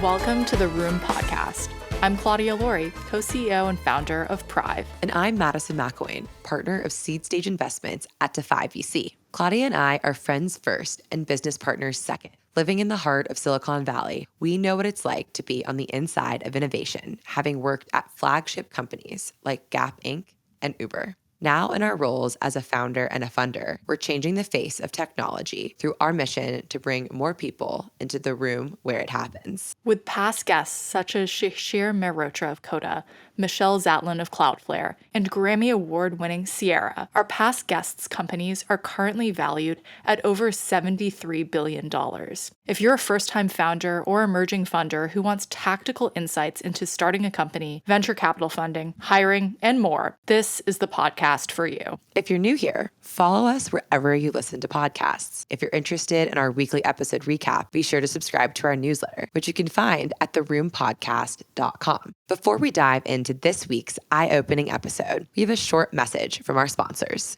Welcome to the Room Podcast. I'm Claudia Laurie, co-CEO and founder of Prive. And I'm Madison McElwain, partner of Seed Stage Investments at Defy VC. Claudia and I are friends first and business partners second. Living in the heart of Silicon Valley, we know what it's like to be on the inside of innovation, having worked at flagship companies like Gap Inc. and Uber. Now, in our roles as a founder and a funder, we're changing the face of technology through our mission to bring more people into the room where it happens. With past guests such as Shashir Mehrotra of Coda, Michelle Zatlin of Cloudflare, and Grammy Award-winning Sierra, our past guests' companies are currently valued at over $73 billion. If you're a first-time founder or emerging funder who wants tactical insights into starting a company, venture capital funding, hiring, and more, this is the podcast for you. If you're new here, follow us wherever you listen to podcasts. If you're interested in our weekly episode recap, be sure to subscribe to our newsletter, which you can find at theroompodcast.com. Before we dive into this week's eye-opening episode, we have a short message from our sponsors.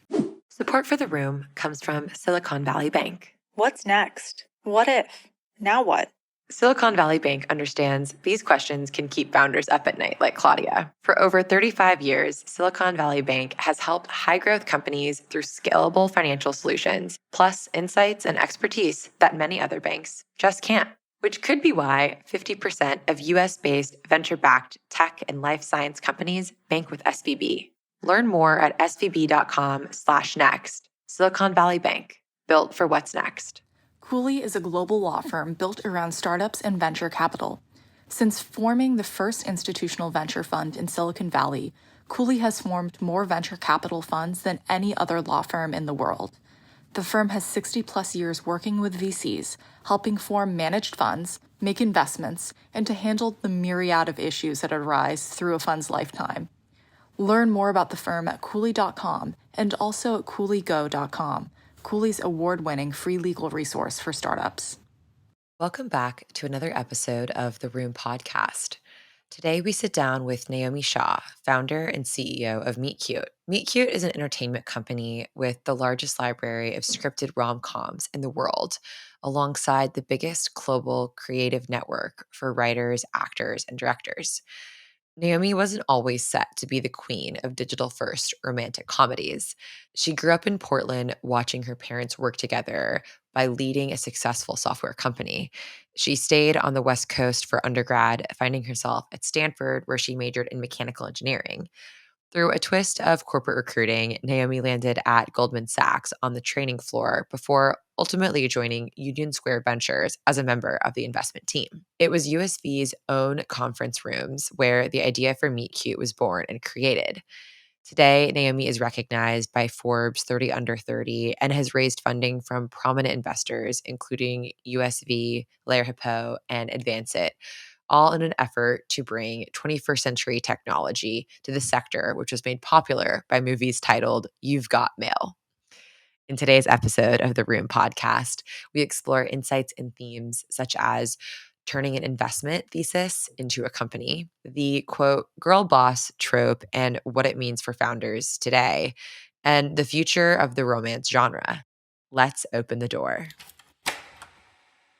Support for The Room comes from Silicon Valley Bank. What's next? What if? Now what? Silicon Valley Bank understands these questions can keep founders up at night, like Claudia. For over 35 years, Silicon Valley Bank has helped high-growth companies through scalable financial solutions, plus insights and expertise that many other banks just can't. Which could be why 50% of US-based venture-backed tech and life science companies bank with SVB. Learn more at svb.com/next. Silicon Valley Bank, built for what's next. Cooley is a global law firm built around startups and venture capital. Since forming the first institutional venture fund in Silicon Valley, Cooley has formed more venture capital funds than any other law firm in the world. The firm has 60-plus years working with VCs, helping form managed funds, make investments, and to handle the myriad of issues that arise through a fund's lifetime. Learn more about the firm at Cooley.com and also at CooleyGo.com, Cooley's award-winning free legal resource for startups. Welcome back to another episode of The Room Podcast. Today, we sit down with Naomi Shah, founder and CEO of Meet Cute. Meet Cute is an entertainment company with the largest library of scripted rom-coms in the world, alongside the biggest global creative network for writers, actors, and directors. Naomi wasn't always set to be the queen of digital-first romantic comedies. She grew up in Portland watching her parents work together by leading a successful software company. She stayed on the West Coast for undergrad, finding herself at Stanford, where she majored in mechanical engineering. Through a twist of corporate recruiting, Naomi landed at Goldman Sachs on the training floor before ultimately joining Union Square Ventures as a member of the investment team. It was USV's own conference rooms where the idea for Meet Cute was born and created. Today, Naomi is recognized by Forbes 30 Under 30 and has raised funding from prominent investors, including USV, Lair Hippo, and Advancit, all in an effort to bring 21st century technology to the sector, which was made popular by movies titled You've Got Mail. In today's episode of the Room Podcast, we explore insights and themes such as turning an investment thesis into a company, the quote, girl boss trope and what it means for founders today, and the future of the romance genre. Let's open the door.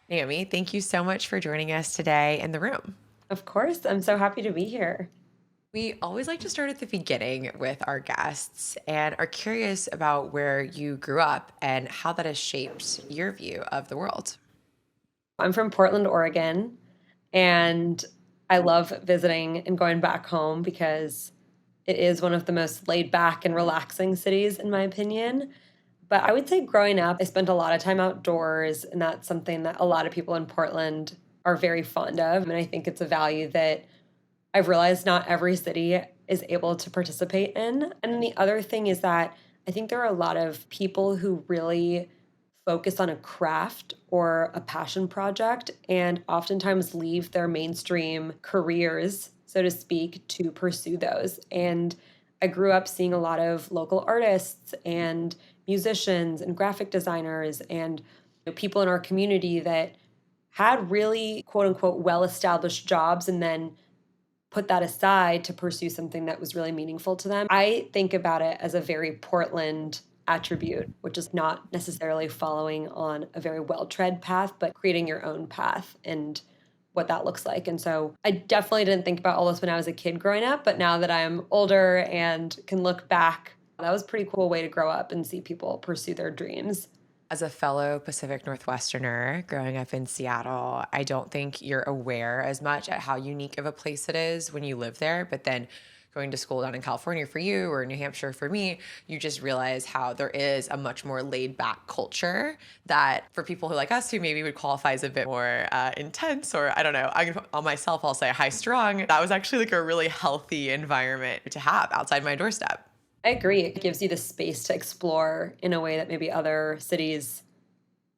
Naomi, thank you so much for joining us today in the room. Of course. I'm so happy to be here. We always like to start at the beginning with our guests and are curious about where you grew up and how that has shaped your view of the world. I'm from Portland, Oregon, and I love visiting and going back home because it is one of the most laid back and relaxing cities, in my opinion. But I would say growing up, I spent a lot of time outdoors, and that's something that a lot of people in Portland are very fond of. And I think it's a value that I've realized not every city is able to participate in. And then the other thing is that I think there are a lot of people who really focus on a craft or a passion project and oftentimes leave their mainstream careers, so to speak, to pursue those. And I grew up seeing a lot of local artists and musicians and graphic designers and people in our community that had really quote unquote well-established jobs and then put that aside to pursue something that was really meaningful to them. I think about it as a very Portland attribute, which is not necessarily following on a very well-tread path, but creating your own path and what that looks like. And so I definitely didn't think about all this when I was a kid growing up, but now that I'm older and can look back, that was a pretty cool way to grow up and see people pursue their dreams. As a fellow Pacific Northwesterner growing up in Seattle, I don't think you're aware as much at how unique of a place it is when you live there. But then going to school down in California for you or New Hampshire for me, you just realize how there is a much more laid back culture that for people who like us who maybe would qualify as a bit more intense, or I don't know, on myself, I'll say high strung. That was actually like a really healthy environment to have outside my doorstep. I agree. It gives you the space to explore in a way that maybe other cities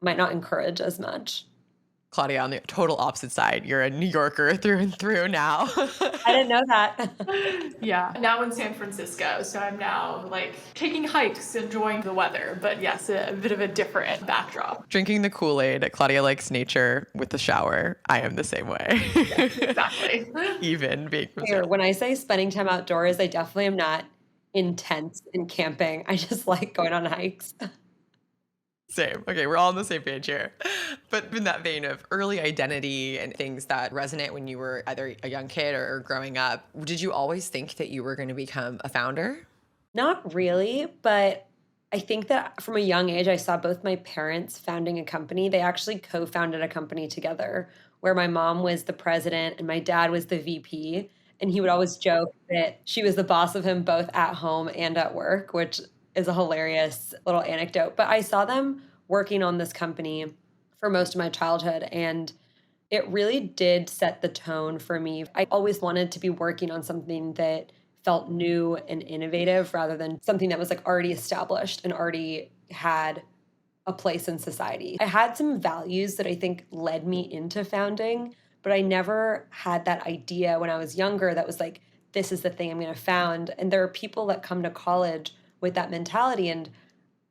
might not encourage as much. Claudia, on the total opposite side, you're a New Yorker through and through now. I didn't know that. Yeah, now in San Francisco, so I'm now like taking hikes, enjoying the weather, but yes, a bit of a different backdrop. Drinking the Kool-Aid, Claudia likes nature with the shower. I am the same way. Yes, exactly. Even being from Here, when I say spending time outdoors, I definitely am not intense in camping. I just like going on hikes. Same. Okay, we're all on the same page here. But in that vein of early identity and things that resonate when you were either a young kid or growing up, did you always think that you were going to become a founder? Not really, but I think that from a young age, I saw both my parents founding a company. They actually co-founded a company together where my mom was the president and my dad was the VP. And he would always joke that she was the boss of him both at home and at work, which is a hilarious little anecdote. But I saw them working on this company for most of my childhood, and it really did set the tone for me. I always wanted to be working on something that felt new and innovative rather than something that was like already established and already had a place in society. I had some values that I think led me into founding, but I never had that idea when I was younger that was like, this is the thing I'm going to found. And there are people that come to college with that mentality. And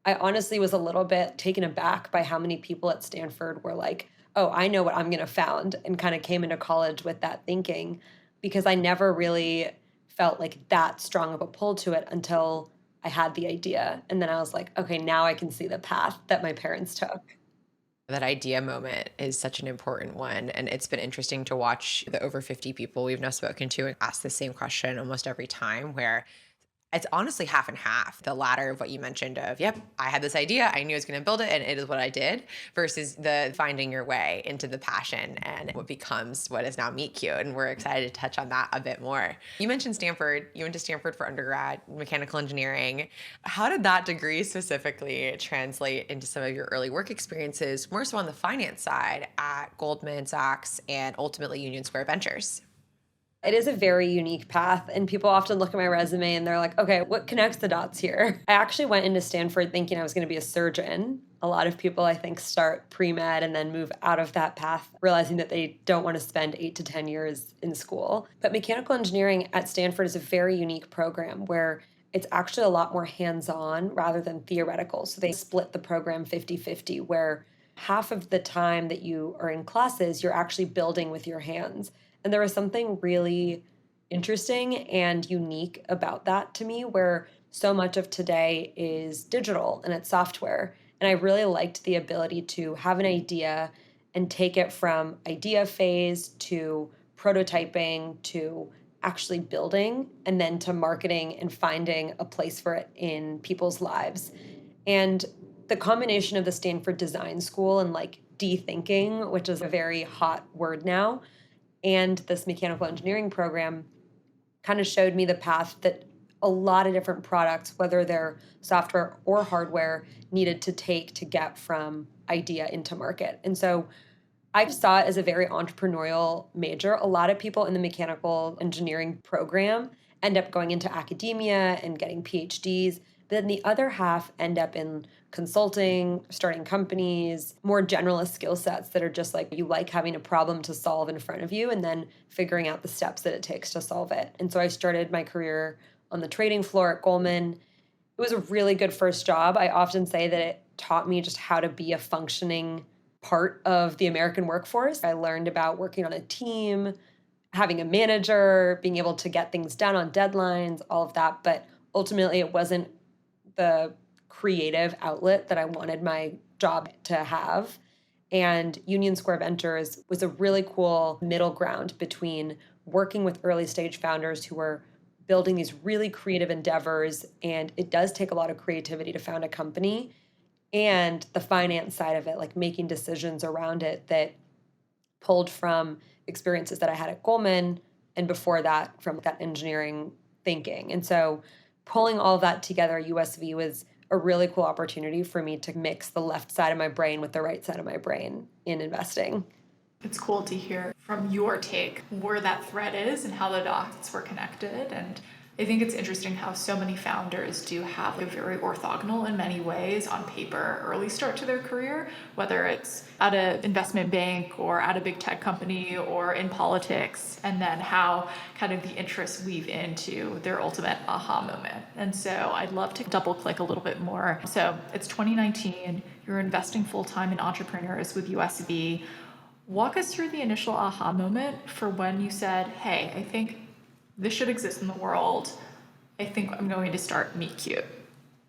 I honestly was a little bit taken aback by how many people at Stanford were like, oh, I know what I'm going to found, and kind of came into college with that thinking, because I never really felt like that strong of a pull to it until I had the idea. And then I was like, okay, now I can see the path that my parents took. That idea moment is such an important one. And it's been interesting to watch the over 50 people we've now spoken to and ask the same question almost every time, where it's honestly half and half. The latter of what you mentioned of, yep, I had this idea, I knew I was going to build it, and it is what I did, versus the finding your way into the passion and what becomes what is now Meet Cute. And we're excited to touch on that a bit more. You mentioned Stanford. You went to Stanford for undergrad, mechanical engineering. How did that degree specifically translate into some of your early work experiences, more so on the finance side at Goldman Sachs and ultimately Union Square Ventures? It is a very unique path, and people often look at my resume and they're like, okay, what connects the dots here? I actually went into Stanford thinking I was going to be a surgeon. A lot of people, I think, start pre-med and then move out of that path, realizing that they don't want to spend 8 to 10 years in school. But mechanical engineering at Stanford is a very unique program where it's actually a lot more hands-on rather than theoretical. So they split the program 50-50, where half of the time that you are in classes, you're actually building with your hands. And there was something really interesting and unique about that to me, where so much of today is digital and it's software. And I really liked the ability to have an idea and take it from idea phase to prototyping to actually building and then to marketing and finding a place for it in people's lives. And the combination of the Stanford Design School and like de-thinking, which is a very hot word now, and this mechanical engineering program kind of showed me the path that a lot of different products, whether they're software or hardware, needed to take to get from idea into market. And so I saw it as a very entrepreneurial major. A lot of people in the mechanical engineering program end up going into academia and getting PhDs. But then the other half end up in consulting, starting companies, more generalist skill sets that are just like you like having a problem to solve in front of you and then figuring out the steps that it takes to solve it. And so I started my career on the trading floor at Goldman. It was a really good first job. I often say that it taught me just how to be a functioning part of the American workforce. I learned about working on a team, having a manager, being able to get things done on deadlines, all of that. But ultimately, it wasn't the creative outlet that I wanted my job to have. And Union Square Ventures was a really cool middle ground between working with early stage founders who were building these really creative endeavors. And it does take a lot of creativity to found a company, and the finance side of it, like making decisions around it that pulled from experiences that I had at Goldman and before that from that engineering thinking. And so pulling all of that together, USV was a really cool opportunity for me to mix the left side of my brain with the right side of my brain in investing. It's cool to hear from your take where that thread is and how the dots were connected. And I think it's interesting how so many founders do have a very orthogonal in many ways on paper early start to their career, whether it's at an investment bank or at a big tech company or in politics, and then how kind of the interests weave into their ultimate aha moment. And so I'd love to double click a little bit more. So it's 2019, you're investing full time in entrepreneurs with USV. Walk us through the initial aha moment for when you said, hey, I think this should exist in the world. I think I'm going to start Meet Cute.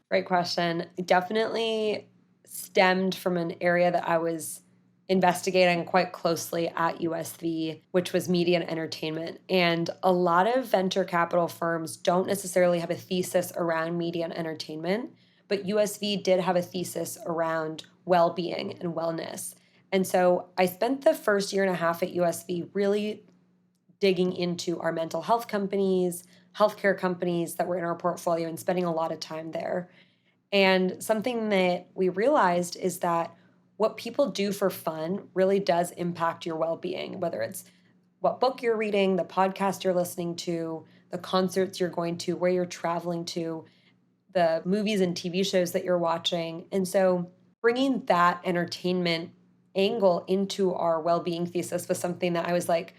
Great question. It definitely stemmed from an area that I was investigating quite closely at USV, which was media and entertainment. And a lot of venture capital firms don't necessarily have a thesis around media and entertainment, but USV did have a thesis around well-being and wellness. And so I spent the first year and a half at USV really digging into our mental health companies, healthcare companies that were in our portfolio, and spending a lot of time there. And something that we realized is that what people do for fun really does impact your well-being, whether it's what book you're reading, the podcast you're listening to, the concerts you're going to, where you're traveling to, the movies and TV shows that you're watching. And so bringing that entertainment angle into our well-being thesis was something that I was like,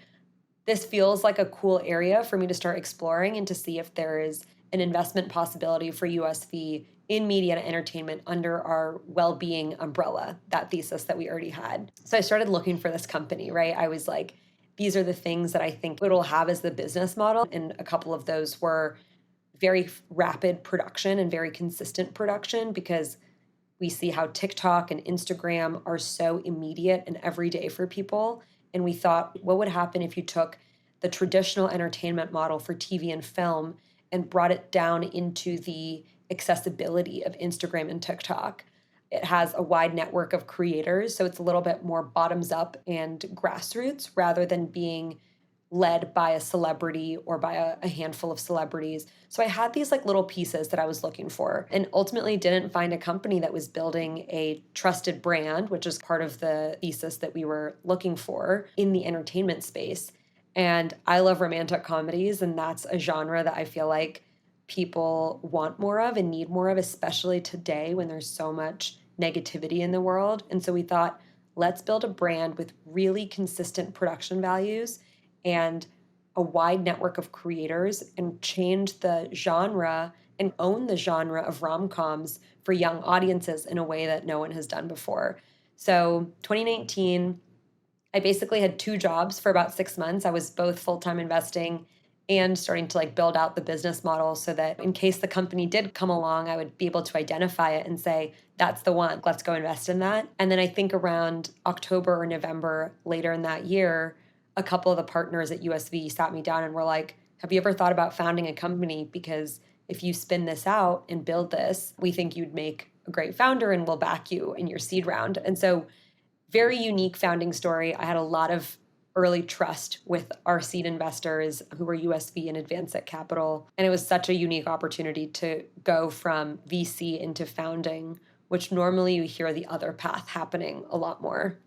this feels like a cool area for me to start exploring and to see if there is an investment possibility for USV in media and entertainment under our well-being umbrella, that thesis that we already had. So I started looking for this company, right? I was like, these are the things that I think it'll have as the business model. And a couple of those were very rapid production and very consistent production, because we see how TikTok and Instagram are so immediate and everyday for people. And we thought, what would happen if you took the traditional entertainment model for TV and film and brought it down into the accessibility of Instagram and TikTok? It has a wide network of creators, so it's a little bit more bottoms up and grassroots rather than being led by a celebrity or by a handful of celebrities. So I had these like little pieces that I was looking for, and ultimately didn't find a company that was building a trusted brand, which is part of the thesis that we were looking for in the entertainment space. And I love romantic comedies, and that's a genre that I feel like people want more of and need more of, especially today when there's so much negativity in the world. And so we thought, let's build a brand with really consistent production values and a wide network of creators, and change the genre and own the genre of rom-coms for young audiences in a way that no one has done before. So 2019, I basically had two jobs for about 6 months. I was both full-time investing and starting to like build out the business model so that in case the company did come along, I would be able to identify it and say, that's the one, let's go invest in that. And then I think around October or November later in that year, a couple of the partners at USV sat me down and were like, have you ever thought about founding a company? Because if you spin this out and build this, we think you'd make a great founder and we'll back you in your seed round. And so very unique founding story. I had a lot of early trust with our seed investors who were USV and Advanced Capital. And it was such a unique opportunity to go from VC into founding, which normally you hear the other path happening a lot more.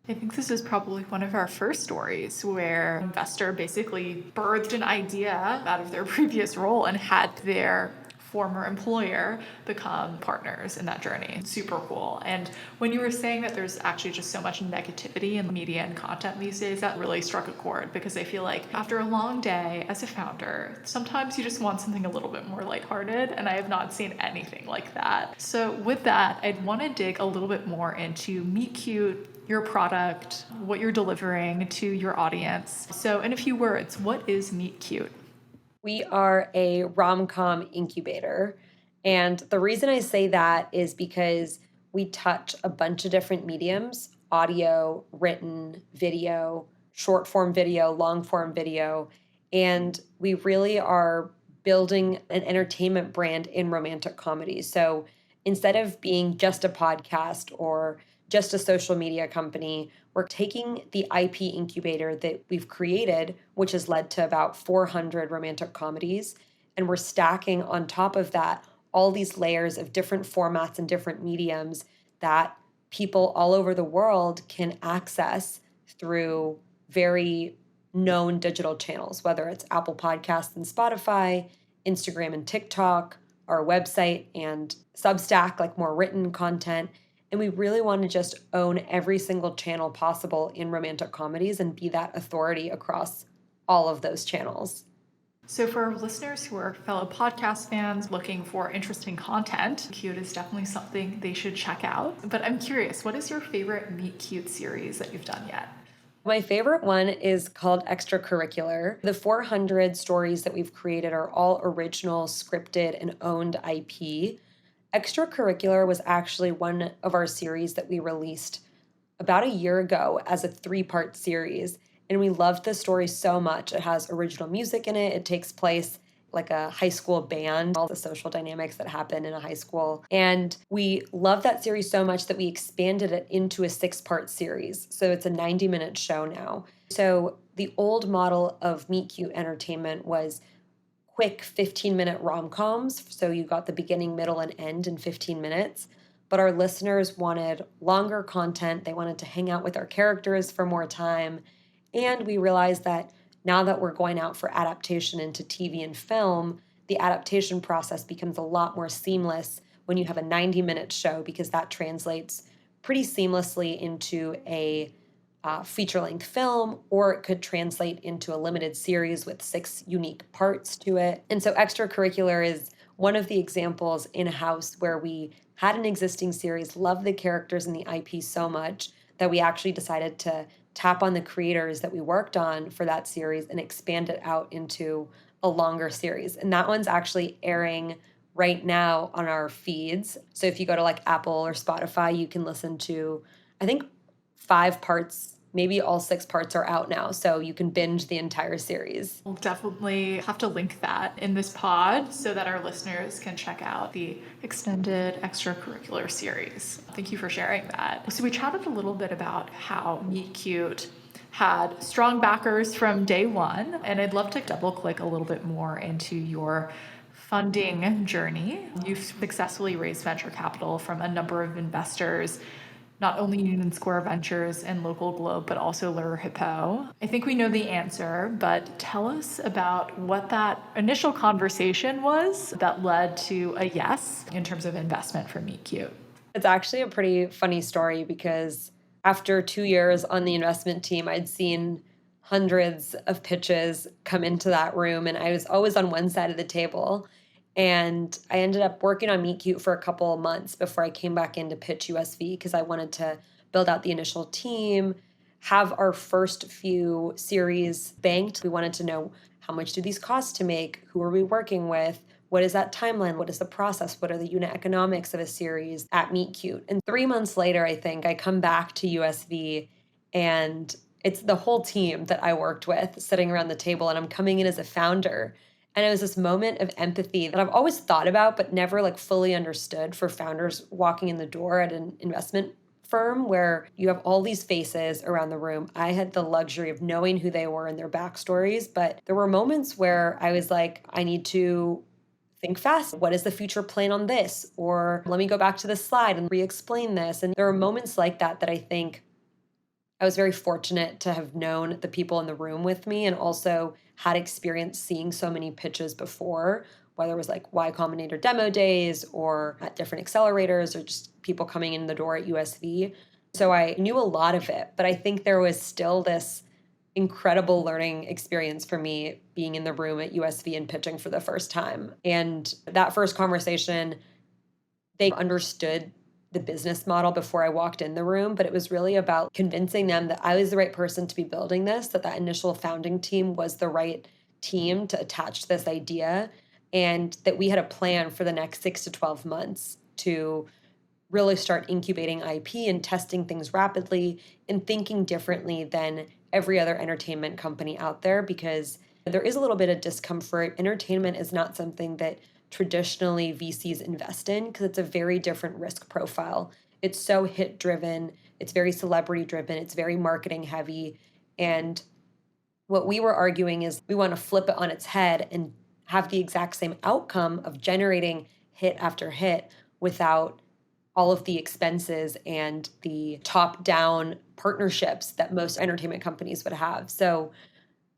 I think this is probably one of our first stories where an investor basically birthed an idea out of their previous role and had their former employer become partners in that journey. Super cool. And when you were saying that there's actually just so much negativity in media and content these days, that really struck a chord, because I feel like after a long day as a founder, sometimes you just want something a little bit more lighthearted, and I have not seen anything like that. So with that, I'd want to dig a little bit more into Meet Cute, your product, what you're delivering to your audience. So in a few words, what is Meet Cute? We are a rom-com incubator. And the reason I say that is because we touch a bunch of different mediums, audio, written, video, short form video, long form video. And we really are building an entertainment brand in romantic comedies. So instead of being just a podcast or just a social media company, we're taking the IP incubator that we've created, which has led to about 400 romantic comedies, and we're stacking on top of that all these layers of different formats and different mediums that people all over the world can access through very known digital channels, whether it's Apple Podcasts and Spotify, Instagram and TikTok, our website and Substack, like more written content. And we really want to just own every single channel possible in romantic comedies and be that authority across all of those channels. So for our listeners who are fellow podcast fans looking for interesting content, Cute is definitely something they should check out. But I'm curious, what is your favorite Meet Cute series that you've done yet? My favorite one is called Extracurricular. The 400 stories that we've created are all original, scripted, and owned IP. Extracurricular was actually one of our series that we released about a year ago as a 3-part series. And we loved the story so much. It has original music in it. It takes place like a high school band, all the social dynamics that happen in a high school. And we loved that series so much that we expanded it into a 6-part series. So it's a 90-minute show now. So the old model of Meet Cute Entertainment was quick 15-minute rom-coms. So you got the beginning, middle, and end in 15 minutes. But our listeners wanted longer content. They wanted to hang out with our characters for more time. And we realized that now that we're going out for adaptation into TV and film, the adaptation process becomes a lot more seamless when you have a 90-minute show, because that translates pretty seamlessly into a feature-length film, or it could translate into a limited series with 6 unique parts to it. And so Extracurricular is one of the examples in a house where we had an existing series, loved the characters and the IP so much that we actually decided to tap on the creators that we worked on for that series and expand it out into a longer series. And that one's actually airing right now on our feeds. So if you go to like Apple or Spotify, you can listen to, I think, 5 parts, maybe all 6 parts are out now. So you can binge the entire series. We'll definitely have to link that in this pod so that our listeners can check out the extended Extracurricular series. Thank you for sharing that. So we chatted a little bit about how Meet Cute had strong backers from day one, and I'd love to double click a little bit more into your funding journey. You've successfully raised venture capital from a number of investors, not only Union Square Ventures and Local Globe, but also Lure Hippo. I think we know the answer, but tell us about what that initial conversation was that led to a yes in terms of investment for Meet Cute. It's actually a pretty funny story, because after 2 years on the investment team, I'd seen hundreds of pitches come into that room, and I was always on one side of the table. And I ended up working on Meet Cute for a couple of months before I came back in to pitch USV, because I wanted to build out the initial team, have our first few series banked. We wanted to know, how much do these cost to make? Who are we working with? What is that timeline? What is the process? What are the unit economics of a series at Meet Cute? And 3 months later, I think, I come back to USV, and it's the whole team that I worked with sitting around the table, and I'm coming in as a founder. And it was this moment of empathy that I've always thought about, but never like fully understood for founders walking in the door at an investment firm, where you have all these faces around the room. I had the luxury of knowing who they were and their backstories, but there were moments where I was like, I need to think fast. What is the future plan on this? Or let me go back to this slide and re-explain this. And there are moments like that that I think I was very fortunate to have known the people in the room with me, and also had experience seeing so many pitches before, whether it was like Y Combinator demo days or at different accelerators, or just people coming in the door at USV. So I knew a lot of it, but I think there was still this incredible learning experience for me being in the room at USV and pitching for the first time. And that first conversation, they understood the business model before I walked in the room, but it was really about convincing them that I was the right person to be building this, that that initial founding team was the right team to attach to this idea, and that we had a plan for the next 6 to 12 months to really start incubating IP and testing things rapidly and thinking differently than every other entertainment company out there, because there is a little bit of discomfort. Entertainment is not something that traditionally VCs invest in because it's a very different risk profile. It's so hit driven, it's very celebrity driven, it's very marketing heavy. And what we were arguing is we want to flip it on its head and have the exact same outcome of generating hit after hit without all of the expenses and the top down partnerships that most entertainment companies would have. So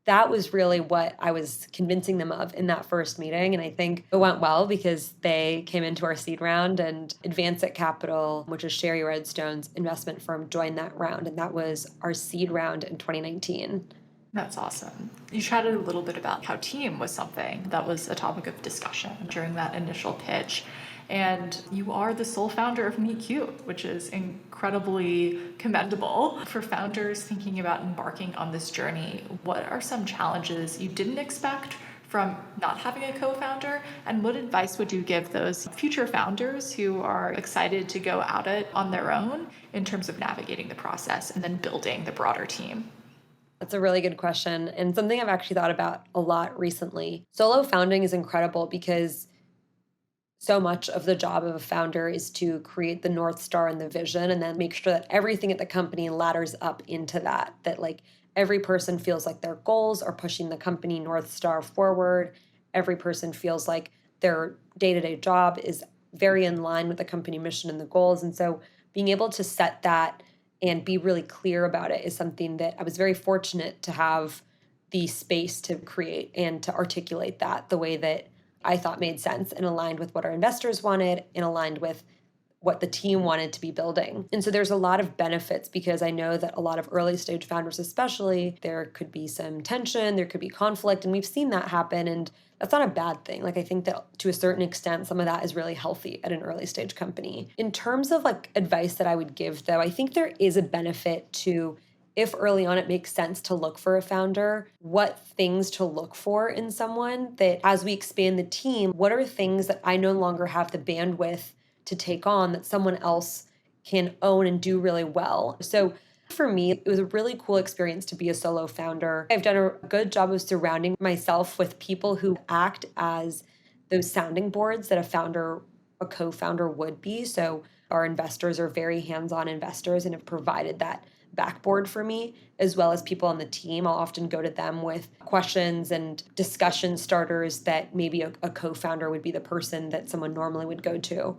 that was really what I was convincing them of in that first meeting. And I think it went well because they came into our seed round, and Advanced Capital, which is Sherry Redstone's investment firm, joined that round. And that was our seed round in 2019. That's awesome. You chatted a little bit about how team was something that was a topic of discussion during that initial pitch. And you are the sole founder of Meet Cute, which is incredibly commendable. For founders thinking about embarking on this journey, what are some challenges you didn't expect from not having a co-founder? And what advice would you give those future founders who are excited to go at it on their own in terms of navigating the process and then building the broader team? That's a really good question, and something I've actually thought about a lot recently. Solo founding is incredible because so much of the job of a founder is to create the North Star and the vision, and then make sure that everything at the company ladders up into that, that like every person feels like their goals are pushing the company North Star forward. Every person feels like their day-to-day job is very in line with the company mission and the goals. And so being able to set that and be really clear about it is something that I was very fortunate to have the space to create and to articulate that the way that I thought made sense and aligned with what our investors wanted and aligned with what the team wanted to be building. And so there's a lot of benefits, because I know that a lot of early stage founders, especially, there could be some tension, there could be conflict, and we've seen that happen. And that's not a bad thing. Like, I think that to a certain extent, some of that is really healthy at an early stage company. In terms of like advice that I would give, though, I think there is a benefit to, if early on it makes sense to look for a founder, what things to look for in someone, that as we expand the team, what are things that I no longer have the bandwidth to take on that someone else can own and do really well. So for me, it was a really cool experience to be a solo founder. I've done a good job of surrounding myself with people who act as those sounding boards that a co-founder would be. So our investors are very hands-on investors and have provided that backboard for me, as well as people on the team. I'll often go to them with questions and discussion starters that maybe a co-founder would be the person that someone normally would go to.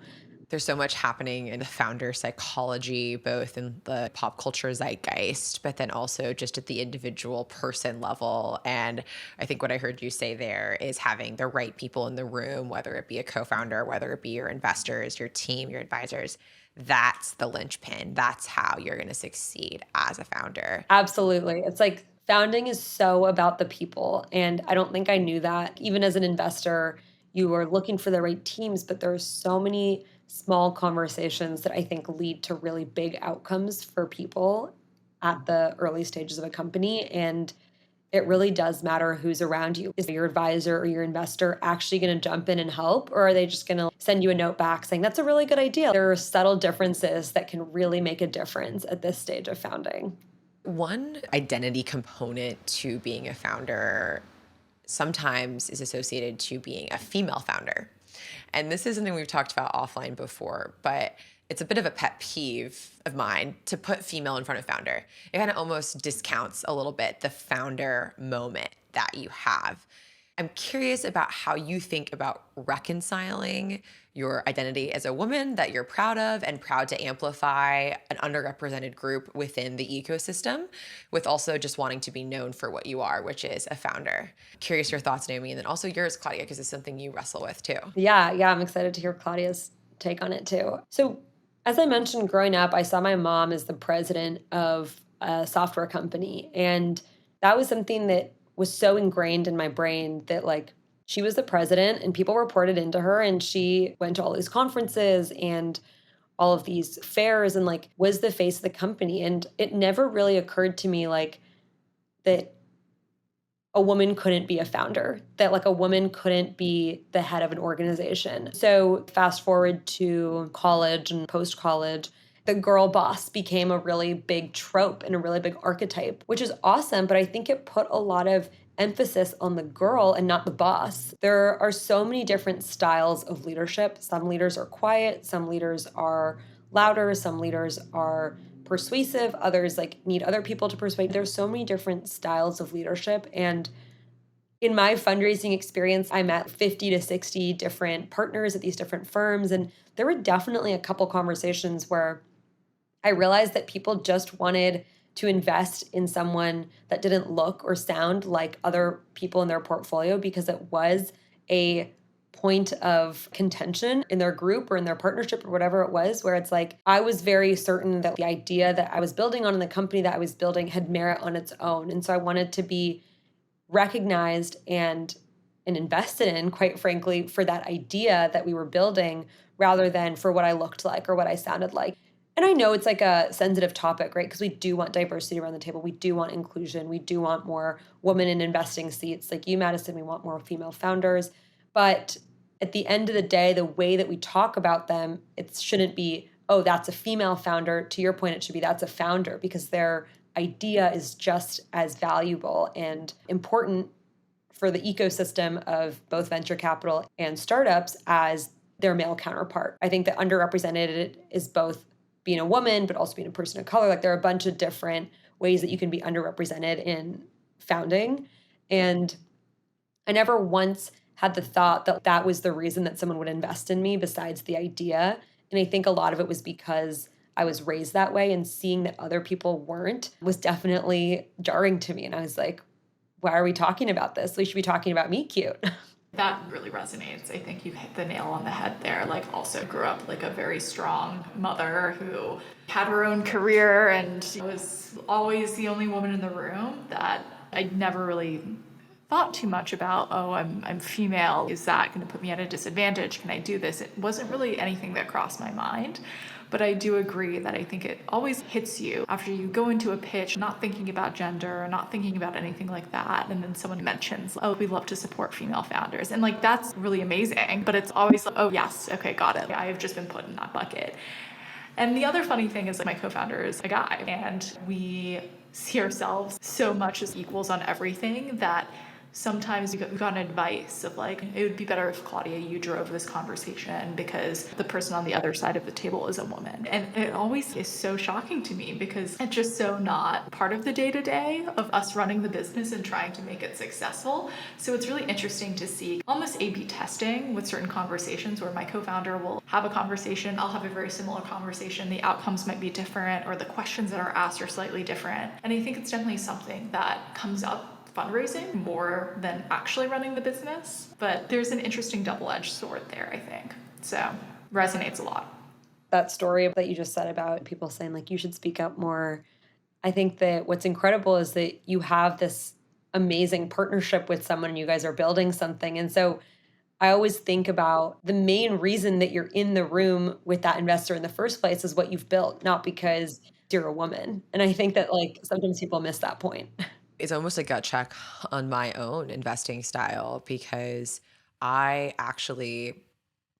There's so much happening in the founder psychology, both in the pop culture zeitgeist, but then also just at the individual person level. And I think what I heard you say there is having the right people in the room, whether it be a co-founder, whether it be your investors, your team, your advisors. That's the linchpin. That's how you're going to succeed as a founder. Absolutely. It's like founding is so about the people. And I don't think I knew that. Even as an investor, you are looking for the right teams, but there are so many small conversations that I think lead to really big outcomes for people at the early stages of a company. And it really does matter who's around you. Is your advisor or your investor actually going to jump in and help? Or are they just going to send you a note back saying, that's a really good idea? There are subtle differences that can really make a difference at this stage of founding. One identity component to being a founder sometimes is associated to being a female founder. And this is something we've talked about offline before, but it's a bit of a pet peeve of mine to put female in front of founder. It kind of almost discounts a little bit the founder moment that you have. I'm curious about how you think about reconciling your identity as a woman that you're proud of and proud to amplify an underrepresented group within the ecosystem, with also just wanting to be known for what you are, which is a founder. Curious your thoughts, Naomi, and then also yours, Claudia, because it's something you wrestle with too. Yeah, I'm excited to hear Claudia's take on it too. So, as I mentioned, growing up, I saw my mom as the president of a software company. And that was something that was so ingrained in my brain that, like, she was the president and people reported into her, and she went to all these conferences and all of these fairs and, like, was the face of the company. And it never really occurred to me, like, that a woman couldn't be a founder, that like a woman couldn't be the head of an organization. So fast forward to college and post-college, the girl boss became a really big trope and a really big archetype, which is awesome. But I think it put a lot of emphasis on the girl and not the boss. There are so many different styles of leadership. Some leaders are quiet, some leaders are louder, some leaders are persuasive, others like need other people to persuade. There's so many different styles of leadership. And in my fundraising experience, I met 50 to 60 different partners at these different firms. And there were definitely a couple conversations where I realized that people just wanted to invest in someone that didn't look or sound like other people in their portfolio because it was a point of contention in their group or in their partnership or whatever it was, where it's like I was very certain that the idea that I was building on and the company that I was building had merit on its own. And so I wanted to be recognized and invested in, quite frankly, for that idea that we were building rather than for what I looked like or what I sounded like. And I know it's like a sensitive topic, right? Because we do want diversity around the table. We do want inclusion. We do want more women in investing seats. Like you, Madison, we want more female founders. But at the end of the day, the way that we talk about them, it shouldn't be, oh, that's a female founder. To your point, it should be that's a founder, because their idea is just as valuable and important for the ecosystem of both venture capital and startups as their male counterpart. I think that underrepresented is both being a woman, but also being a person of color. Like there are a bunch of different ways that you can be underrepresented in founding. And I never once had the thought that that was the reason that someone would invest in me besides the idea. And I think a lot of it was because I was raised that way, and seeing that other people weren't was definitely jarring to me. And I was like, why are we talking about this? We should be talking about Meet Cute. That really resonates. I think you hit the nail on the head there. Like also grew up like a very strong mother who had her own career and was always the only woman in the room, that I never really thought too much about, oh, I'm female. Is that going to put me at a disadvantage? Can I do this? It wasn't really anything that crossed my mind. But I do agree that I think it always hits you after you go into a pitch, not thinking about gender, not thinking about anything like that. And then someone mentions, oh, we love to support female founders. And like, that's really amazing. But it's always like, oh, yes, okay, got it. I have just been put in that bucket. And the other funny thing is like my co-founder is a guy, and we see ourselves so much as equals on everything that sometimes we've gotten advice of like, it would be better if Claudia, you drove this conversation because the person on the other side of the table is a woman. And it always is so shocking to me because it's just so not part of the day-to-day of us running the business and trying to make it successful. So it's really interesting to see almost A/B testing with certain conversations where my co-founder will have a conversation, I'll have a very similar conversation, the outcomes might be different or the questions that are asked are slightly different. And I think it's definitely something that comes up fundraising more than actually running the business. But there's an interesting double-edged sword there, I think. So resonates a lot. That story that you just said about people saying like, you should speak up more. I think that what's incredible is that you have this amazing partnership with someone and you guys are building something. And so I always think about the main reason that you're in the room with that investor in the first place is what you've built, not because you're a woman. And I think that like sometimes people miss that point. It's almost a gut check on my own investing style because I actually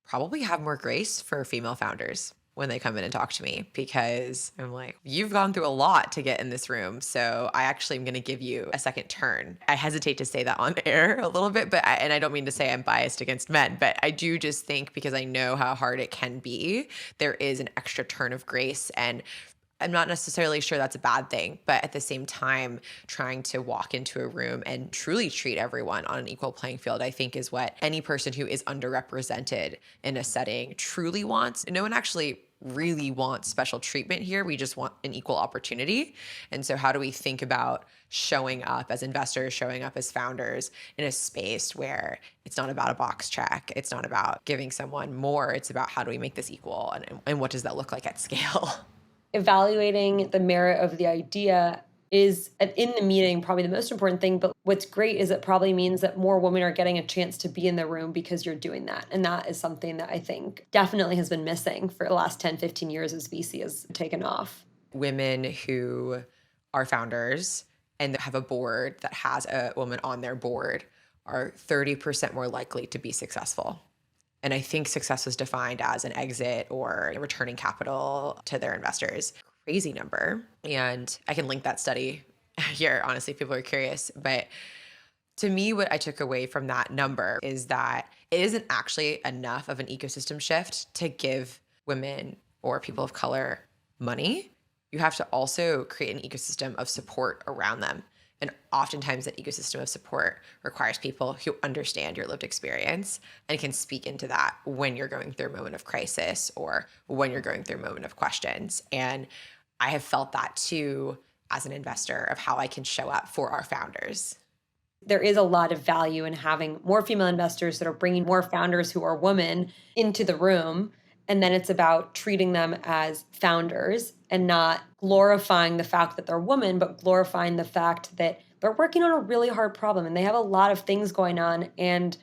probably have more grace for female founders when they come in and talk to me because I'm like, you've gone through a lot to get in this room. So I actually am going to give you a second turn. I hesitate to say that on air a little bit, and I don't mean to say I'm biased against men, but I do just think because I know how hard it can be, there is an extra turn of grace. And I'm not necessarily sure that's a bad thing, but at the same time, trying to walk into a room and truly treat everyone on an equal playing field, I think is what any person who is underrepresented in a setting truly wants. No one actually really wants special treatment here. We just want an equal opportunity. And so how do we think about showing up as investors, showing up as founders in a space where it's not about a box check, it's not about giving someone more, it's about how do we make this equal and what does that look like at scale? Evaluating the merit of the idea is in the meeting probably the most important thing. But what's great is it probably means that more women are getting a chance to be in the room because you're doing that. And that is something that I think definitely has been missing for the last 10, 15 years as VC has taken off. Women who are founders and have a board that has a woman on their board are 30% more likely to be successful. And I think success was defined as an exit or returning capital to their investors. Crazy number. And I can link that study here, honestly, if people are curious. But to me, what I took away from that number is that it isn't actually enough of an ecosystem shift to give women or people of color money. You have to also create an ecosystem of support around them. And oftentimes that ecosystem of support requires people who understand your lived experience and can speak into that when you're going through a moment of crisis or when you're going through a moment of questions. And I have felt that too as an investor of how I can show up for our founders. There is a lot of value in having more female investors that are bringing more founders who are women into the room. And then it's about treating them as founders and not glorifying the fact that they're women, but glorifying the fact that they're working on a really hard problem and they have a lot of things going on. And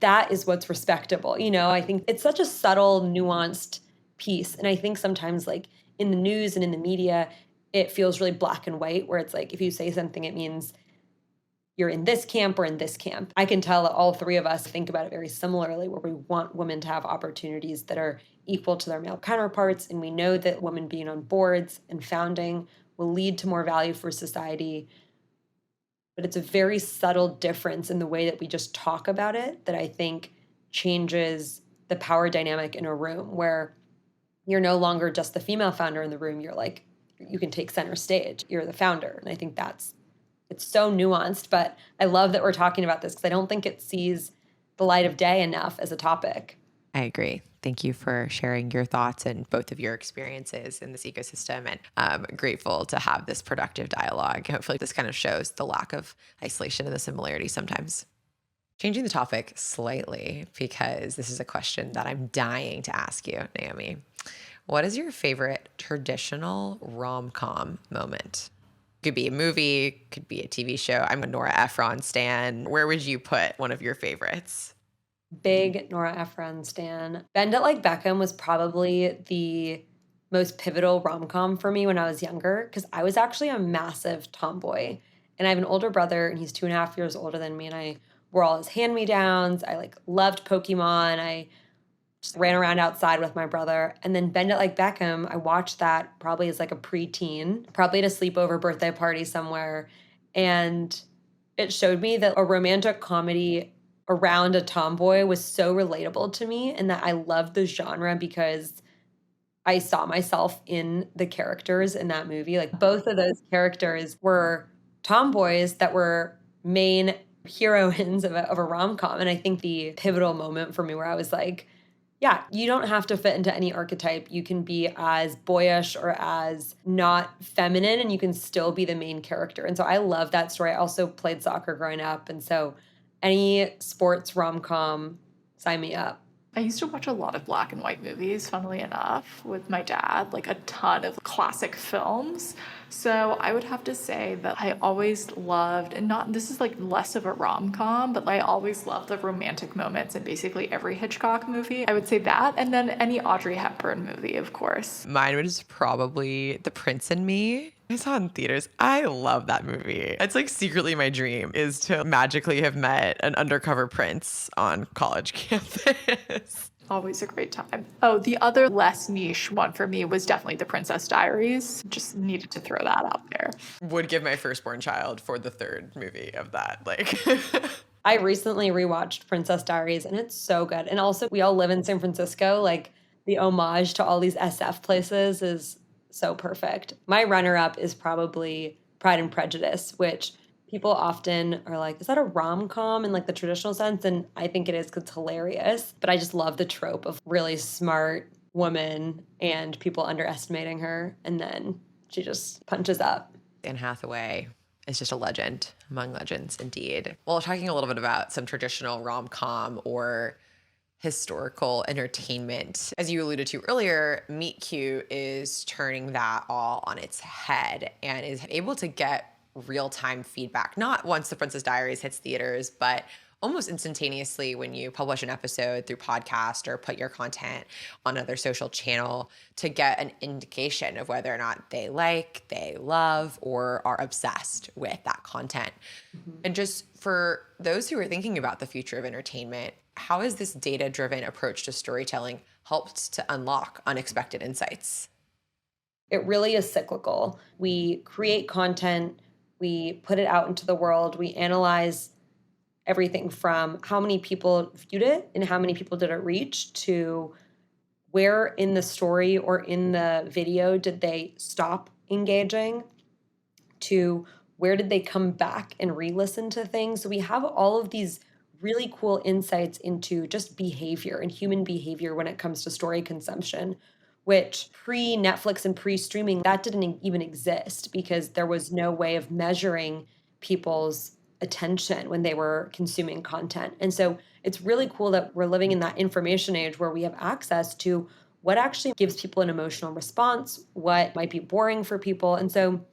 that is what's respectable. I think it's such a subtle, nuanced piece. And I think sometimes, like in the news and in the media, it feels really black and white, where it's like if you say something, it means you're in this camp or in this camp. I can tell that all three of us think about it very similarly, where we want women to have opportunities that are equal to their male counterparts. And we know that women being on boards and founding will lead to more value for society. But it's a very subtle difference in the way that we just talk about it that I think changes the power dynamic in a room, where you're no longer just the female founder in the room. You're like, you can take center stage. You're the founder. And I think it's so nuanced, but I love that we're talking about this because I don't think it sees the light of day enough as a topic. I agree. Thank you for sharing your thoughts and both of your experiences in this ecosystem. And I'm grateful to have this productive dialogue. Hopefully this kind of shows the lack of isolation and the similarity sometimes. Changing the topic slightly, because this is a question that I'm dying to ask you, Naomi. What is your favorite traditional rom-com moment? Could be a movie, could be a TV show. I'm a Nora Ephron stan. Where would you put one of your favorites? Big Nora Ephron stan. Bend It Like Beckham was probably the most pivotal rom-com for me when I was younger, because I was actually a massive tomboy. And I have an older brother, and he's 2.5 years older than me, and I wore all his hand-me-downs. I loved Pokemon. I just ran around outside with my brother. And then Bend It Like Beckham, I watched that probably as like a preteen, probably at a sleepover birthday party somewhere. And it showed me that a romantic comedy around a tomboy was so relatable to me, and that I loved the genre because I saw myself in the characters in that movie. Like both of those characters were tomboys that were main heroines of a rom-com. And I think the pivotal moment for me where I was like, yeah, you don't have to fit into any archetype. You can be as boyish or as not feminine, and you can still be the main character. And so I love that story. I also played soccer growing up. And so any sports rom-com, sign me up. I used to watch a lot of black and white movies, funnily enough, with my dad, like a ton of classic films. So I would have to say that I always loved, and not, this is like less of a rom-com, but I always loved the romantic moments in basically every Hitchcock movie. I would say that, and then any Audrey Hepburn movie, of course. Mine was probably The Prince and Me. I saw it in theaters. I love that movie. It's like secretly my dream is to magically have met an undercover prince on college campus. Always a great time. Oh, the other less niche one for me was definitely The Princess Diaries. Just needed to throw that out there. Would give my firstborn child for the third movie of that. I recently rewatched Princess Diaries, and it's so good. And also, we all live in San Francisco. Like the homage to all these SF places is so perfect. My runner-up is probably Pride and Prejudice, which people often are like, is that a rom-com in like the traditional sense? And I think it is because it's hilarious. But I just love the trope of really smart woman and people underestimating her. And then she just punches up. Anne Hathaway is just a legend among legends, indeed. Well, talking a little bit about some traditional rom-com or historical entertainment. As you alluded to earlier, Meet Cute is turning that all on its head and is able to get real-time feedback, not once The Princess Diaries hits theaters, but almost instantaneously when you publish an episode through podcast or put your content on another social channel to get an indication of whether or not they like, they love, or are obsessed with that content. And just for those who are thinking about the future of entertainment, how has this data-driven approach to storytelling helped to unlock unexpected insights? It really is cyclical. We create content, we put it out into the world, we analyze everything from how many people viewed it and how many people did it reach to where in the story or in the video did they stop engaging to where did they come back and re-listen to things. So we have all of these really cool insights into just behavior and human behavior when it comes to story consumption, which pre-Netflix and pre-streaming, that didn't even exist because there was no way of measuring people's attention when they were consuming content. And so it's really cool that we're living in that information age where we have access to what actually gives people an emotional response, what might be boring for people. And so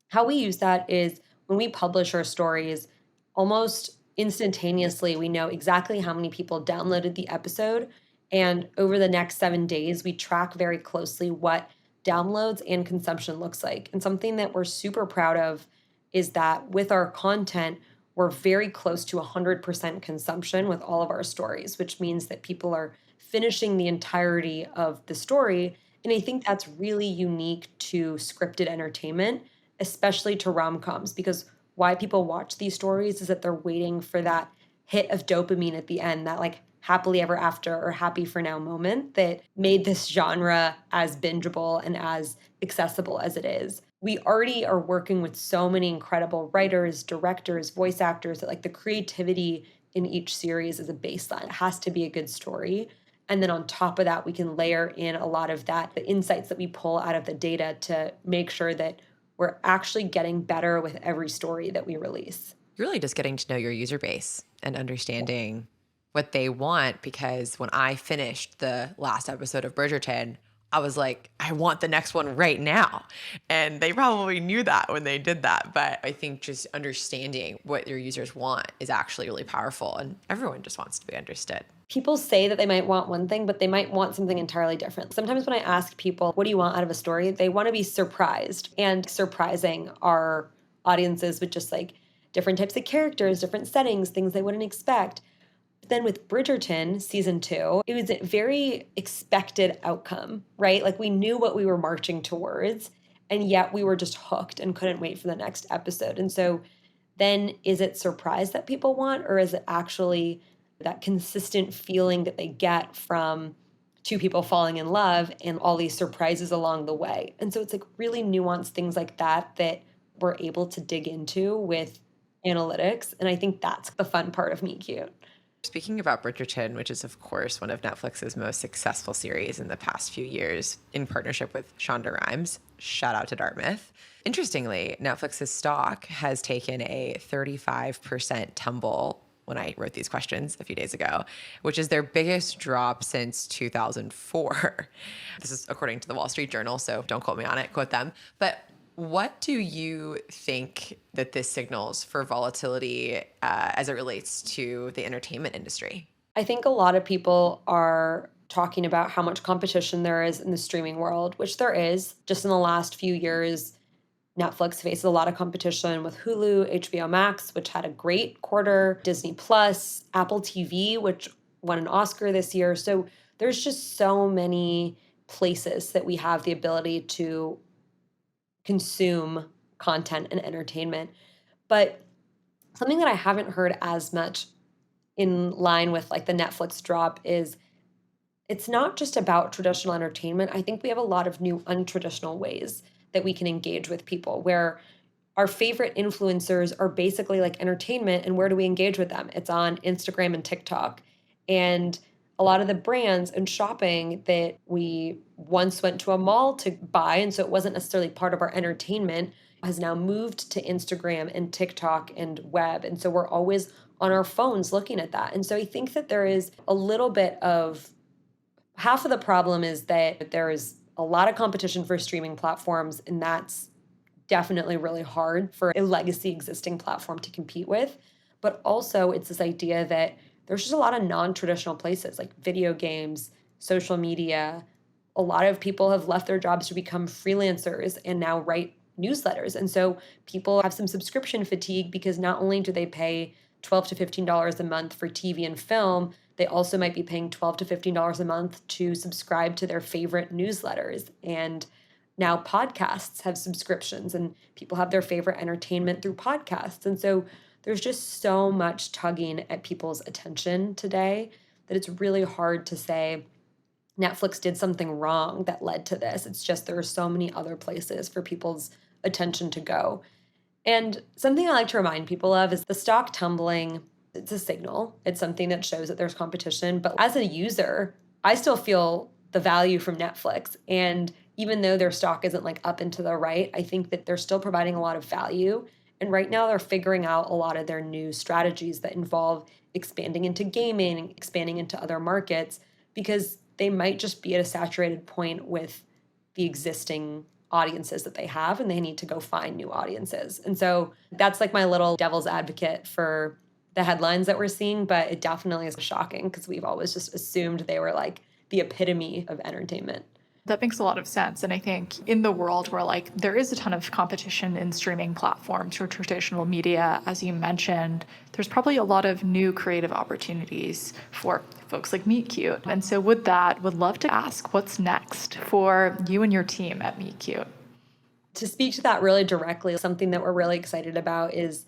how we use that is when we publish our stories, almost instantaneously, we know exactly how many people downloaded the episode. And over the next 7 days, we track very closely what downloads and consumption looks like. And something that we're super proud of is that with our content, we're very close to 100% consumption with all of our stories, which means that people are finishing the entirety of the story. And I think that's really unique to scripted entertainment, especially to rom-coms, because why people watch these stories is that they're waiting for that hit of dopamine at the end, that like happily ever after or happy for now moment that made this genre as bingeable and as accessible as it is. We already are working with so many incredible writers, directors, voice actors that like the creativity in each series is a baseline. It has to be a good story. And then on top of that, we can layer in a lot of that, the insights that we pull out of the data to make sure that we're actually getting better with every story that we release. You're really just getting to know your user base and understanding what they want, because when I finished the last episode of Bridgerton, I was like, I want the next one right now. And they probably knew that when they did that. But I think just understanding what your users want is actually really powerful. And everyone just wants to be understood. People say that they might want one thing, but they might want something entirely different. Sometimes when I ask people, what do you want out of a story? They want to be surprised, and surprising our audiences with just like different types of characters, different settings, things they wouldn't expect. But then with Bridgerton season 2, it was a very expected outcome, right? Like we knew what we were marching towards, and yet we were just hooked and couldn't wait for the next episode. And so then is it surprise that people want, or is it actually that consistent feeling that they get from two people falling in love and all these surprises along the way? And so it's like really nuanced things like that that we're able to dig into with analytics. And I think that's the fun part of Meet Cute. Speaking about Bridgerton, which is, of course, one of Netflix's most successful series in the past few years, in partnership with Shonda Rhimes, shout out to Dartmouth. Interestingly, Netflix's stock has taken a 35% tumble when I wrote these questions a few days ago, which is their biggest drop since 2004. This is according to the Wall Street Journal, so don't quote me on it, quote them. But what do you think that this signals for volatility as it relates to the entertainment industry? I think a lot of people are talking about how much competition there is in the streaming world, which there is. Just in the last few years, Netflix faces a lot of competition with Hulu, HBO Max, which had a great quarter, Disney Plus, Apple TV, which won an Oscar this year. So there's just so many places that we have the ability to consume content and entertainment. But something that I haven't heard as much in line with like the Netflix drop is it's not just about traditional entertainment. I think we have a lot of new untraditional ways that we can engage with people where our favorite influencers are basically like entertainment, and where do we engage with them? It's on Instagram and TikTok. And a lot of the brands and shopping that we once went to a mall to buy, and so it wasn't necessarily part of our entertainment, has now moved to Instagram and TikTok and web. And so we're always on our phones looking at that. And so I think that there is a little bit of half of the problem is that there is a lot of competition for streaming platforms, and that's definitely really hard for a legacy existing platform to compete with. But also it's this idea that there's just a lot of non-traditional places like video games, social media. A lot of people have left their jobs to become freelancers and now write newsletters. And so people have some subscription fatigue because not only do they pay $12 to $15 a month for TV and film, they also might be paying $12 to $15 a month to subscribe to their favorite newsletters. And now podcasts have subscriptions and people have their favorite entertainment through podcasts. And so there's just so much tugging at people's attention today that it's really hard to say Netflix did something wrong that led to this. It's just there are so many other places for people's attention to go. And something I like to remind people of is the stock tumbling. It's a signal. It's something that shows that there's competition. But as a user, I still feel the value from Netflix. And even though their stock isn't like up and to the right, I think that they're still providing a lot of value. And right now they're figuring out a lot of their new strategies that involve expanding into gaming, expanding into other markets, because they might just be at a saturated point with the existing audiences that they have, and they need to go find new audiences. And so that's like my little devil's advocate for the headlines that we're seeing, but it definitely is shocking because we've always just assumed they were like the epitome of entertainment. That makes a lot of sense. And I think in the world where like there is a ton of competition in streaming platforms or traditional media, as you mentioned, there's probably a lot of new creative opportunities for folks like Meet Cute. And so with that, would love to ask what's next for you and your team at Meet Cute. To speak to that really directly, something that we're really excited about is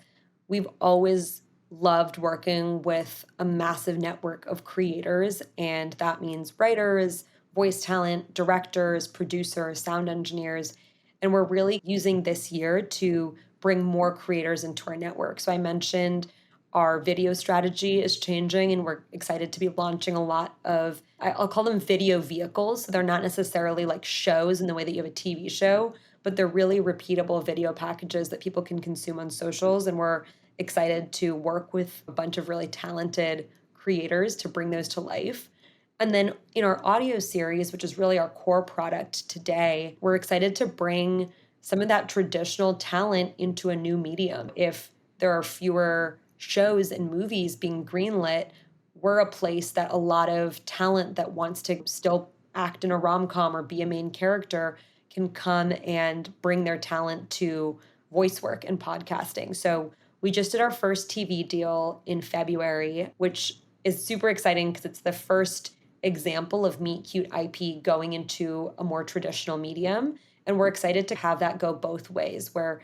we've always loved working with a massive network of creators, and that means writers, voice talent, directors, producers, sound engineers. And we're really using this year to bring more creators into our network. So I mentioned our video strategy is changing, and we're excited to be launching a lot of, I'll call them video vehicles. So they're not necessarily like shows in the way that you have a TV show, but they're really repeatable video packages that people can consume on socials. And we're excited to work with a bunch of really talented creators to bring those to life. And then in our audio series, which is really our core product today, we're excited to bring some of that traditional talent into a new medium. If there are fewer shows and movies being greenlit, we're a place that a lot of talent that wants to still act in a rom-com or be a main character can come and bring their talent to voice work and podcasting. So we just did our first TV deal in February, which is super exciting because it's the first example of Meet Cute IP going into a more traditional medium. And we're excited to have that go both ways, where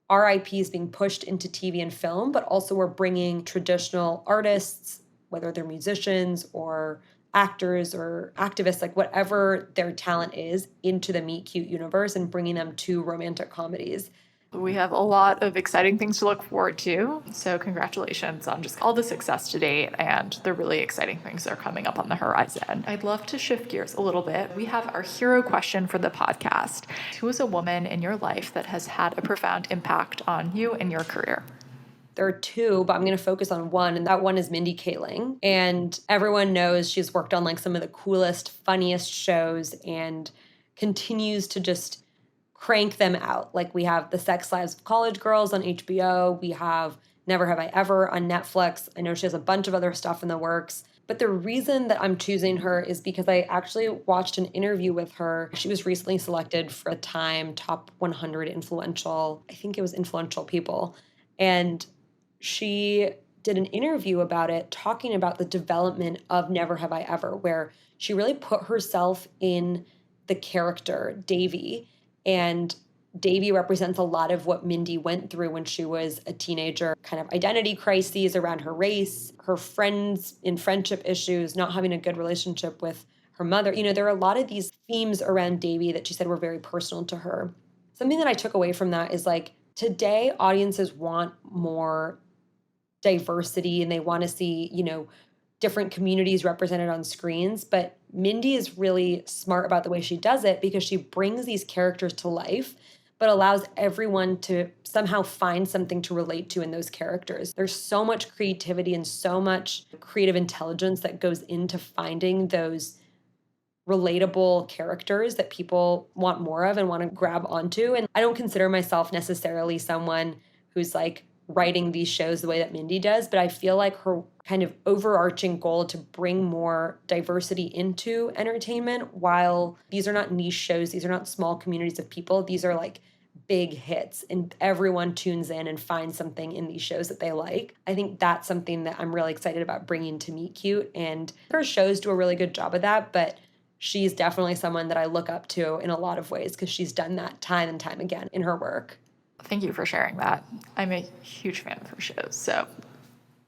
our IP is being pushed into TV and film, but also we're bringing traditional artists, whether they're musicians or actors or activists, like whatever their talent is, into the Meet Cute universe and bringing them to romantic comedies. We have a lot of exciting things to look forward to. So congratulations on just all the success to date and the really exciting things that are coming up on the horizon. I'd love to shift gears a little bit. We have our hero question for the podcast. Who is a woman in your life that has had a profound impact on you and your career? There are two, but I'm going to focus on one, and that one is Mindy Kaling. And everyone knows she's worked on like some of the coolest, funniest shows and continues to just crank them out. Like we have The Sex Lives of College Girls on HBO. We have Never Have I Ever on Netflix. I know she has a bunch of other stuff in the works. But the reason that I'm choosing her is because I actually watched an interview with her. She was recently selected for a Time Top 100 influential, I think it was influential people. And she did an interview about it, talking about the development of Never Have I Ever, where she really put herself in the character, Davy. And Davy represents a lot of what Mindy went through when she was a teenager, kind of identity crises around her race, her friends in friendship issues, not having a good relationship with her mother. You know, there are a lot of these themes around Davy that she said were very personal to her. Something that I took away from that is like, today audiences want more diversity and they want to see, you know, different communities represented on screens. But Mindy is really smart about the way she does it because she brings these characters to life, but allows everyone to somehow find something to relate to in those characters. There's so much creativity and so much creative intelligence that goes into finding those relatable characters that people want more of and want to grab onto. And I don't consider myself necessarily someone who's like writing these shows the way that Mindy does, but I feel like her kind of overarching goal to bring more diversity into entertainment, while these are not niche shows, these are not small communities of people, these are like big hits and everyone tunes in and finds something in these shows that they like. I think that's something that I'm really excited about bringing to Meet Cute, and her shows do a really good job of that, but she's definitely someone that I look up to in a lot of ways because she's done that time and time again in her work. Thank you for sharing that. I'm a huge fan of her shows, so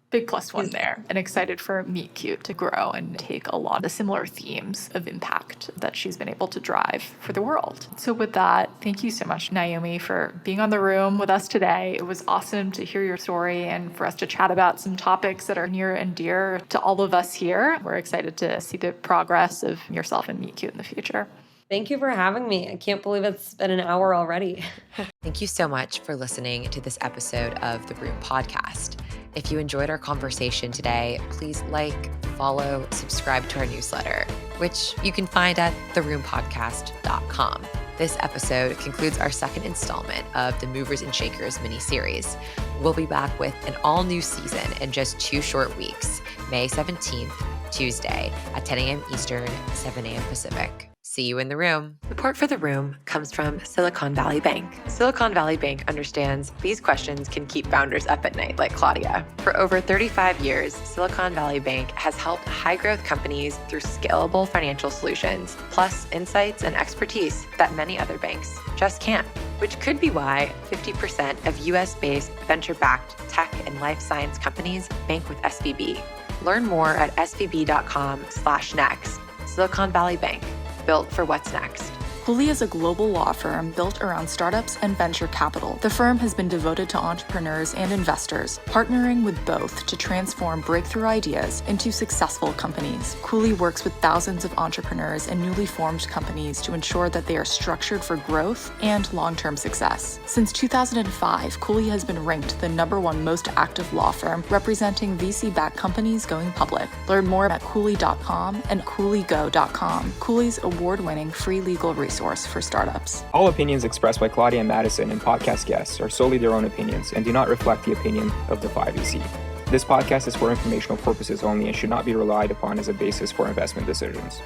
big plus one there. And excited for Meet Cute to grow and take a lot of the similar themes of impact that she's been able to drive for the world. So with that, thank you so much, Naomi, for being on the room with us today. It was awesome to hear your story and for us to chat about some topics that are near and dear to all of us here. We're excited to see the progress of yourself and Meet Cute in the future. Thank you for having me. I can't believe it's been an hour already. Thank you so much for listening to this episode of the Room Podcast. If you enjoyed our conversation today, please like, follow, subscribe to our newsletter, which you can find at theroompodcast.com. This episode concludes our second installment of the Movers and Shakers mini-series. We'll be back with an all-new season in just 2 short weeks, May 17th, Tuesday at 10 a.m. Eastern, 7 a.m. Pacific. See you in the room. Support for The Room comes from Silicon Valley Bank. Silicon Valley Bank understands these questions can keep founders up at night, like Claudia. For over 35 years, Silicon Valley Bank has helped high-growth companies through scalable financial solutions, plus insights and expertise that many other banks just can't. Which could be why 50% of US-based venture-backed tech and life science companies bank with SVB. Learn more at svb.com/next. Silicon Valley Bank. Built for what's next. Cooley is a global law firm built around startups and venture capital. The firm has been devoted to entrepreneurs and investors, partnering with both to transform breakthrough ideas into successful companies. Cooley works with thousands of entrepreneurs and newly formed companies to ensure that they are structured for growth and long-term success. Since 2005, Cooley has been ranked the #1 most active law firm representing VC-backed companies going public. Learn more at Cooley.com and CooleyGo.com, Cooley's award-winning free legal resource for startups. All opinions expressed by Claudia and Madison and podcast guests are solely their own opinions and do not reflect the opinion of the 5EC. This podcast is for informational purposes only and should not be relied upon as a basis for investment decisions.